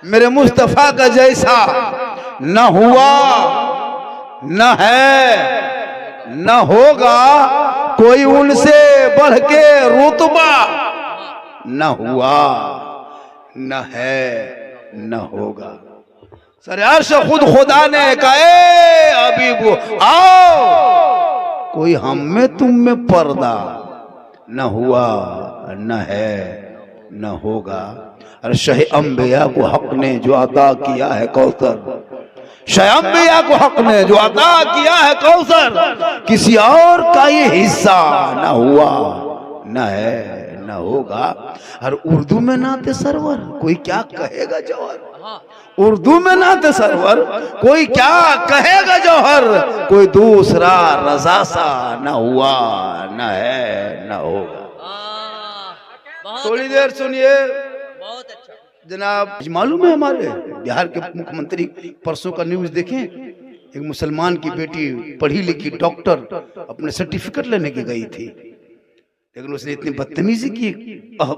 मेरे मुस्तफा का जैसा न हुआ न है न होगा, कोई उनसे बढ़ के रुतबा न हुआ न है न होगा। सर अर्श खुद खुदा ने कहा अभी वो आओ, कोई हम में तुम में पर्दा न हुआ न है न होगा। और शह अंबिया को हक ने जो अता किया है कौसर, शह अंबिया को हक ने जो अता किया है कौसर, किसी और का ये हिस्सा न हुआ न है न होगा। और उर्दू में नाते सरवर कोई क्या कहेगा जौहर, उर्दू में नाते सरवर कोई क्या कहेगा जौहर, कोई दूसरा रजा सा न हुआ न है न होगा। थोड़ी देर सुनिए। बहुत अच्छा जनाब, मालूम है हमारे बिहार के मुख्यमंत्री परसों का न्यूज देखें, एक मुसलमान की बेटी पढ़ी लिखी डॉक्टर अपने सर्टिफिकेट लेने की गई थी, लेकिन उसने इतनी बदतमीजी की,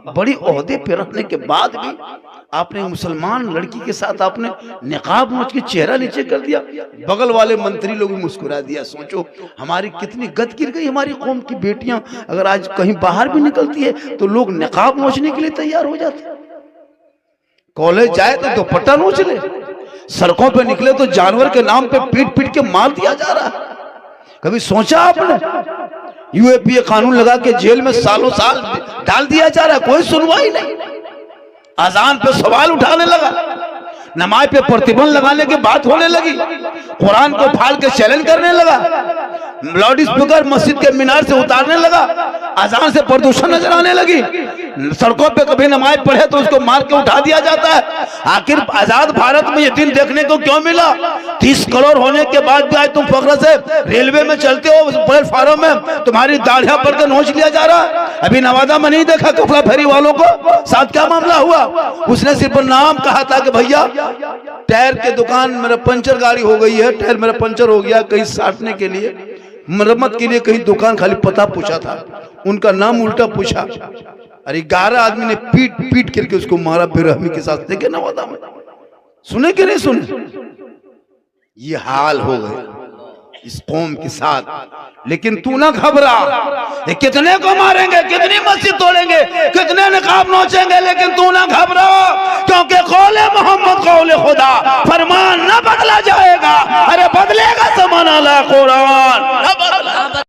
बड़ी ओहदे पे रहने के बाद भी आपने मुसलमान लड़की के साथ आपने निकाब नोच के चेहरा नीचे कर दिया। बगल वाले मंत्री लोग भी मुस्कुरा दिया। सोचो हमारी कितनी गद गिर गई। हमारी कौम की बेटियां अगर आज कहीं बाहर भी निकलती है तो लोग निकाब नोचने के लिए तैयार हो जाते हैं। कॉलेज जाए तो दुपट्टा नोच ले, सड़कों पे निकले तो जानवर के नाम पे पीट पीट के मार दिया जा रहा है। कभी सोचा आपने? यूएपीए कानून लगा के जेल में सालों साल डाल दिया जा रहा है, कोई सुनवाई नहीं। अजान पे सवाल उठाने लगा, नमाज पे प्रतिबंध लगाने की बात होने लगी, कुरान को फाड़ के चैलेंज करने लगा, लाउड स्पीकर मस्जिद के मीनार से उतारने लगा, अजान से प्रदूषण नजर आने लगी। सड़कों पे कभी नमाज पढ़े तो उसको मार के उठा दिया जाता है। आखिर आजाद भारत में ये दिन देखने को क्यों मिला? 30 करोड़ होने के बाद भी आज तुम फख्र से रेलवे में चलते हो, प्लेटफार्म में तुम्हारी दाढ़ियां पर के नोच लिया जा रहा है। अभी नवादा में नहीं देखा कपड़ा फेरी वालों को साथ क्या मामला हुआ? उसने सिर्फ नाम कहा था कि भैया टायर के दुकान मेरा पंचर गाड़ी हो गई है, टायर मेरा पंचर हो गया, कहीं साटने के लिए मरम्मत के लिए कहीं दुकान, खाली पता पूछा था, उनका नाम उल्टा पूछा। अरे 11 आदमी ने पीट पीट करके उसको मारा बेरहमी के साथ। देखे नवादा में, सुने कि नहीं सुने? ये हाल हो गए इस कौम के साथ। लेकिन तू ना घबरा, ये कितने को मारेंगे, कितनी मस्जिद तोड़ेंगे, कितने नकाब नोचेंगे, लेकिन तू ना घबरा, क्योंकि कौले मोहम्मद कौले खुदा, फरमान न बदला जाएगा। अरे बदलेगा ज़माना ला कुरान।